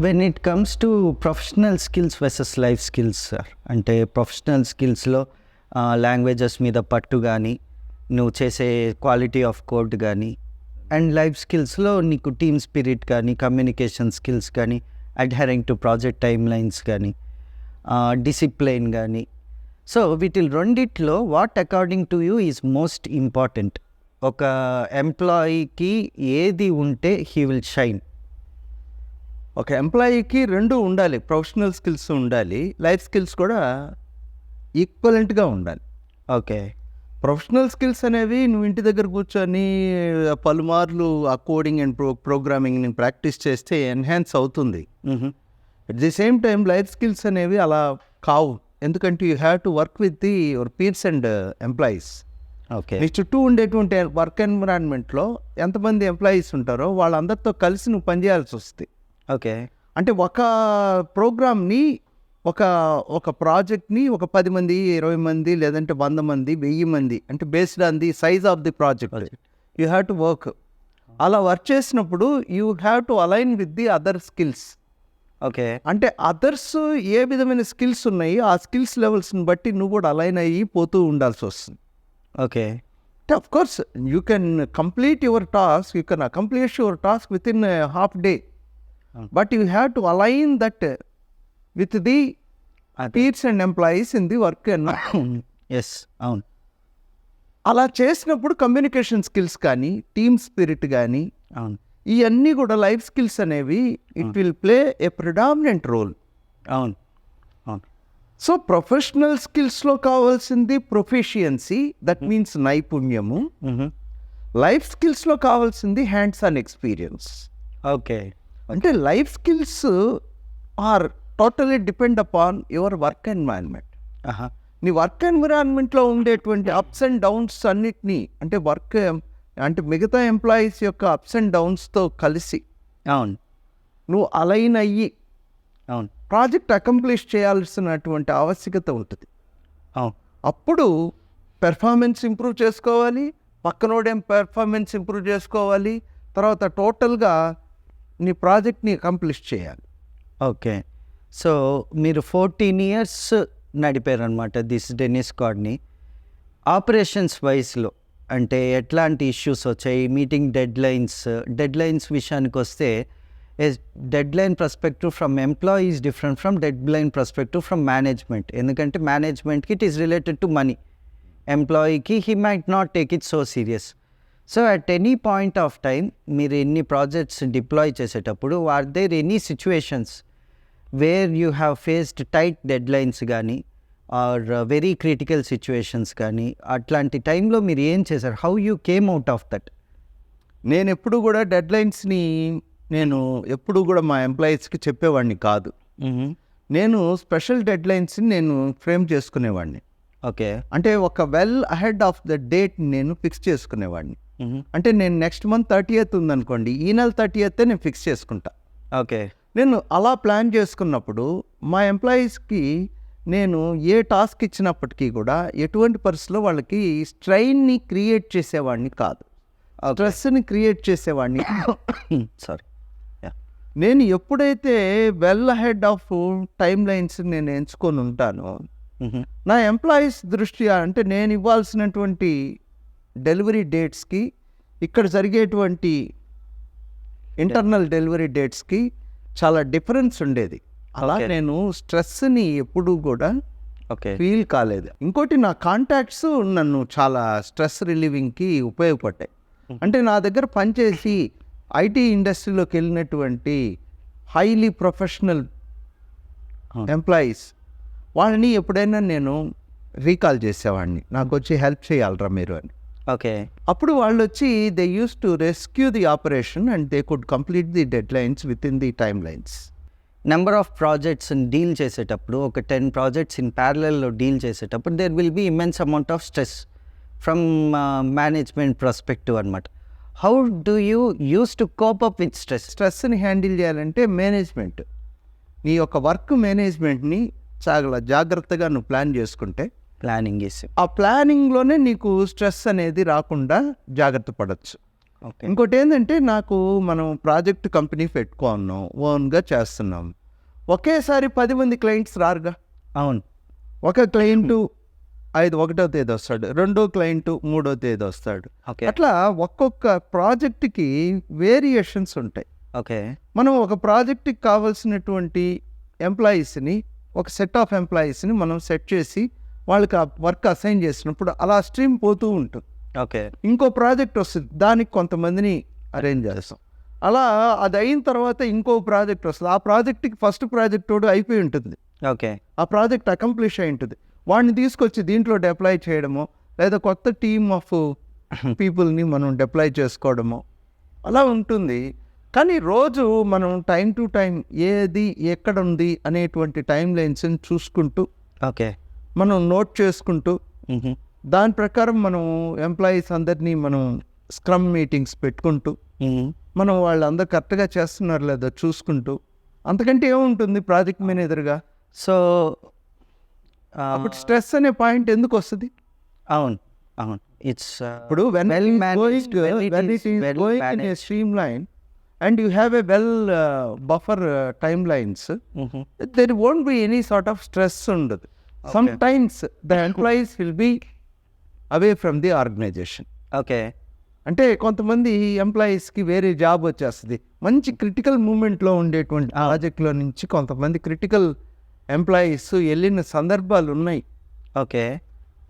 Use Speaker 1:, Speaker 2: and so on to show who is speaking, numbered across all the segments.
Speaker 1: When it comes to professional skills వెసెస్ life skills sir, అంటే professional స్కిల్స్లో languages మీద పట్టు కానీ, నువ్వు చేసే క్వాలిటీ ఆఫ్ కోడ్ కానీ, అండ్ లైఫ్ స్కిల్స్లో నీకు టీమ్ స్పిరిట్ కానీ, కమ్యూనికేషన్ స్కిల్స్ కానీ, అడ్హరింగ్ టు ప్రాజెక్ట్ టైమ్ లైన్స్ కానీ, డిసిప్లైన్ కానీ. సో వీటి రెండిట్లో what according to you is most important? ఒక ఎంప్లాయీకి ఏది ఉంటే హీ విల్ షైన్?
Speaker 2: ఒక ఎంప్లాయీకి రెండు ఉండాలి, ప్రొఫెషనల్ స్కిల్స్ ఉండాలి, లైఫ్ స్కిల్స్ కూడా ఈక్వలెంట్గా ఉండాలి.
Speaker 1: ఓకే.
Speaker 2: ప్రొఫెషనల్ స్కిల్స్ అనేవి నువ్వు ఇంటి దగ్గర కూర్చొని పలుమార్లు ఆ కోడింగ్ అండ్ ప్రోగ్రామింగ్ని ప్రాక్టీస్ చేస్తే ఎన్హాన్స్ అవుతుంది. At the same time life skills అనేవి అలా కావు, ఎందుకంటే you have to work with the your peers and employees.
Speaker 1: Okay.
Speaker 2: నీ చుట్టూ ఉండేటువంటి వర్క్ ఎన్విరాన్మెంట్లో ఎంతమంది ఎంప్లాయీస్ ఉంటారో వాళ్ళందరితో కలిసి నువ్వు పనిచేయాల్సి వస్తుంది.
Speaker 1: ఓకే.
Speaker 2: అంటే ఒక ప్రోగ్రామ్ని ఒక ప్రాజెక్ట్ని ఒక 10 మంది 20 మంది లేదంటే 100 మంది 1000 మంది అంటే based on the size of the project you have to work. అలా వర్క్ చేసినప్పుడు you have to align with the other skills.
Speaker 1: Okay.
Speaker 2: అంటే అదర్స్ ఏ విధమైన స్కిల్స్ ఉన్నాయి ఆ స్కిల్స్ లెవెల్స్ని బట్టి నువ్వు కూడా అలైన్ అయ్యి పోతూ ఉండాల్సి వస్తుంది.
Speaker 1: ఓకే.
Speaker 2: అంటే of course you can complete your task, you can accomplish your task within half day, but you have to align that with the peers and employees in the work.
Speaker 1: Yes, అవును.
Speaker 2: అలా చేసినప్పుడు communication skills కానీ, team spirit కానీ,
Speaker 1: అవును,
Speaker 2: ఇవన్నీ కూడా life skills అనేవి it will play a predominant role.
Speaker 1: అవును, అవును.
Speaker 2: సో ప్రొఫెషనల్ స్కిల్స్లో కావాల్సింది ప్రొఫిషియన్సీ, దట్ మీన్స్ నైపుణ్యము. లైఫ్ స్కిల్స్లో కావాల్సింది హ్యాండ్స్ ఆన్ ఎక్స్పీరియన్స్.
Speaker 1: ఓకే.
Speaker 2: అంటే life skills are totally depend upon your work environment. నీ వర్క్ ఎన్విరాన్మెంట్లో ఉండేటువంటి అప్స్ అండ్ డౌన్స్ అన్నిటినీ, అంటే వర్క్ అంటే మిగతా ఎంప్లాయీస్ యొక్క అప్స్ అండ్ డౌన్స్తో కలిసి
Speaker 1: అవును,
Speaker 2: నువ్వు అలైన్ అయ్యి
Speaker 1: అవును,
Speaker 2: ప్రాజెక్ట్ అకంప్లిష్ చేయాల్సినటువంటి ఆవశ్యకత ఉంటుంది.
Speaker 1: అవును.
Speaker 2: అప్పుడు పెర్ఫార్మెన్స్ ఇంప్రూవ్ చేసుకోవాలి, పక్కనోడేం పెర్ఫార్మెన్స్ ఇంప్రూవ్ చేసుకోవాలి, తర్వాత టోటల్గా నీ ప్రాజెక్ట్ని అకంప్లిష్ చేయాలి.
Speaker 1: ఓకే. సో మీరు 14 years నడిపారనమాట దిస్ డెన్నిస్ స్క్వాడ్ని. ఆపరేషన్స్ వైస్లో అంటే ఎట్లాంటి ఇష్యూస్ వచ్చాయి? మీటింగ్ డెడ్ లైన్స్ విషయానికి వస్తే deadline perspective from employees different from deadline perspective from management. ఎందుకంటే మేనేజ్మెంట్కి it is related to money, ఎంప్లాయీకి he might not take it so serious. So at any point of time మీరు ఎన్ని projects deploy చేసేటప్పుడు are there any situations where you have faced tight deadlines కానీ are very critical situations కానీ, అట్లాంటి టైంలో మీరు ఏం చేశారు? How you came out of that?
Speaker 2: నేను ఎప్పుడు కూడా డెడ్ లైన్స్ని ఎప్పుడు కూడా మా ఎంప్లాయీస్కి చెప్పేవాడిని కాదు. నేను స్పెషల్ డెడ్ లైన్స్ని నేను ఫ్రేమ్ చేసుకునేవాడిని.
Speaker 1: ఓకే.
Speaker 2: అంటే ఒక well ahead of the date నేను ఫిక్స్ చేసుకునేవాడిని. అంటే నేను నెక్స్ట్ మంత్ 30th ఉందనుకోండి, ఈ నెల 30th నేను ఫిక్స్ చేసుకుంటా.
Speaker 1: ఓకే.
Speaker 2: నేను అలా ప్లాన్ చేసుకున్నప్పుడు మా ఎంప్లాయీస్కి నేను ఏ టాస్క్ ఇచ్చినప్పటికీ కూడా ఎటువంటి పరిస్థితుల్లో వాళ్ళకి స్ట్రైన్ని క్రియేట్ చేసేవాడిని కాదు, స్ట్రెస్ని క్రియేట్ చేసేవాడిని.
Speaker 1: సారీ.
Speaker 2: నేను ఎప్పుడైతే well ahead of time lines నేను ఎంచుకొని ఉంటానో, నా ఎంప్లాయీస్ దృష్ట్యా అంటే నేను ఇవ్వాల్సినటువంటి డెలివరీ డేట్స్కి ఇక్కడ జరిగేటువంటి ఇంటర్నల్ డెలివరీ డేట్స్కి చాలా డిఫరెన్స్ ఉండేది. అలా నేను స్ట్రెస్ని ఎప్పుడూ కూడా ఫీల్ కాలేదు. ఇంకోటి నా కాంటాక్ట్స్ నన్ను చాలా స్ట్రెస్ రిలీవింగ్కి ఉపయోగపడ్డాయి. అంటే నా దగ్గర పనిచేసి ఐటీ ఇండస్ట్రీలోకి వెళ్ళినటువంటి హైలీ ప్రొఫెషనల్ ఎంప్లాయీస్, వాళ్ళని ఎప్పుడైనా నేను రీకాల్ చేసేవాడిని, నాకు వచ్చి హెల్ప్ చేయాలరా మీరు అని.
Speaker 1: ఓకే.
Speaker 2: అప్పుడు వాళ్ళు వచ్చి they use to rescue the operation and they could complete the deadlines within the timelines.
Speaker 1: Number of ప్రాజెక్ట్స్ని డీల్ చేసేటప్పుడు, ఒక 10 projects ఇన్ ప్యారలల్లో డీల్ చేసేటప్పుడు there will be immense amount of stress from management perspective అనమాట. How do you use to cope up with
Speaker 2: స్ట్రెస్ని handle చేయాలంటే management, నీ యొక్క వర్క్ మేనేజ్మెంట్ని చాలా జాగ్రత్తగా నువ్వు ప్లాన్ చేసుకుంటే
Speaker 1: ప్లానింగ్ చేసి
Speaker 2: ఆ ప్లానింగ్లోనే నీకు స్ట్రెస్ అనేది రాకుండా జాగ్రత్త పడవచ్చు.
Speaker 1: ఓకే.
Speaker 2: ఇంకోటి ఏంటంటే నాకు మనం ప్రాజెక్ట్ కంపెనీ పెట్టుకున్నాం, ఓన్గా చేస్తున్నాం. ఒకేసారి 10 మంది క్లయింట్స్ రారుగా.
Speaker 1: అవును.
Speaker 2: ఒక క్లయింటు 1వ తేదీ వస్తాడు, రెండో క్లయింటు 3వ తేదీ వస్తాడు.
Speaker 1: ఓకే.
Speaker 2: అట్లా ఒక్కొక్క ప్రాజెక్ట్కి వేరియేషన్స్ ఉంటాయి.
Speaker 1: ఓకే.
Speaker 2: మనం ఒక ప్రాజెక్ట్కి కావాల్సినటువంటి ఎంప్లాయీస్ని, ఒక సెట్ ఆఫ్ ఎంప్లాయీస్ని మనం సెట్ చేసి వాళ్ళకి ఆ వర్క్ అసైన్ చేసినప్పుడు అలా స్ట్రీమ్ పోతూ ఉంటుంది.
Speaker 1: ఓకే.
Speaker 2: ఇంకో ప్రాజెక్ట్ వస్తుంది, దానికి కొంతమందిని అరేంజ్ చేస్తాం. అలా అది అయిన తర్వాత ఇంకో ప్రాజెక్ట్ వస్తుంది. ఆ ప్రాజెక్ట్కి ఫస్ట్ ప్రాజెక్ట్ తోడు అయిపోయి ఉంటుంది,
Speaker 1: ఓకే.
Speaker 2: ఆ ప్రాజెక్ట్ అకంప్లిష్ అయి ఉంటుంది. వాడిని తీసుకొచ్చి దీంట్లో డిప్లాయ్ చేయడమో, లేదా కొత్త టీమ్ ఆఫ్ పీపుల్ని మనం డిప్లాయ్ చేసుకోవడమో అలా ఉంటుంది. కానీ రోజు మనం టైం టు టైం ఏది ఎక్కడ ఉంది అనేటువంటి టైం లైన్స్ని చూసుకుంటూ,
Speaker 1: ఓకే.
Speaker 2: మనం నోట్ చేసుకుంటూ,
Speaker 1: మ్మ్.
Speaker 2: దాని ప్రకారం మనం ఎంప్లాయీస్ అందరినీ మనం స్క్రమ్ మీటింగ్స్ పెట్టుకుంటూ,
Speaker 1: మ్మ్.
Speaker 2: మనం వాళ్ళందరూ కరెక్ట్గా చేస్తున్నారు లేదో చూసుకుంటూ, అంతకంటే ఏముంటుంది ప్రాజెక్ట్ మేనేజర్గా.
Speaker 1: సో
Speaker 2: అప్పుడు స్ట్రెస్ అనే పాయింట్ ఎందుకు వస్తుంది?
Speaker 1: అవును, అవును. ఇట్స్
Speaker 2: ఇప్పుడు when it is going in a streamline and you have a buffer timelines, there won't be any sort of stress ఉండదు. Sometimes the employees will be away from the organization.
Speaker 1: Okay.
Speaker 2: అంటే కొంతమంది ఎంప్లాయీస్కి వేరే job వచ్చేస్తుంది. మంచి critical మూమెంట్లో ఉండేటువంటి ప్రాజెక్ట్లో నుంచి కొంతమంది క్రిటికల్ ఎంప్లాయీస్ వెళ్ళిన సందర్భాలు ఉన్నాయి.
Speaker 1: ఓకే.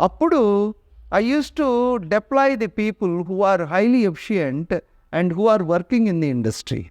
Speaker 2: అప్పుడు I used to deploy the people who are highly efficient and who are working in the industry.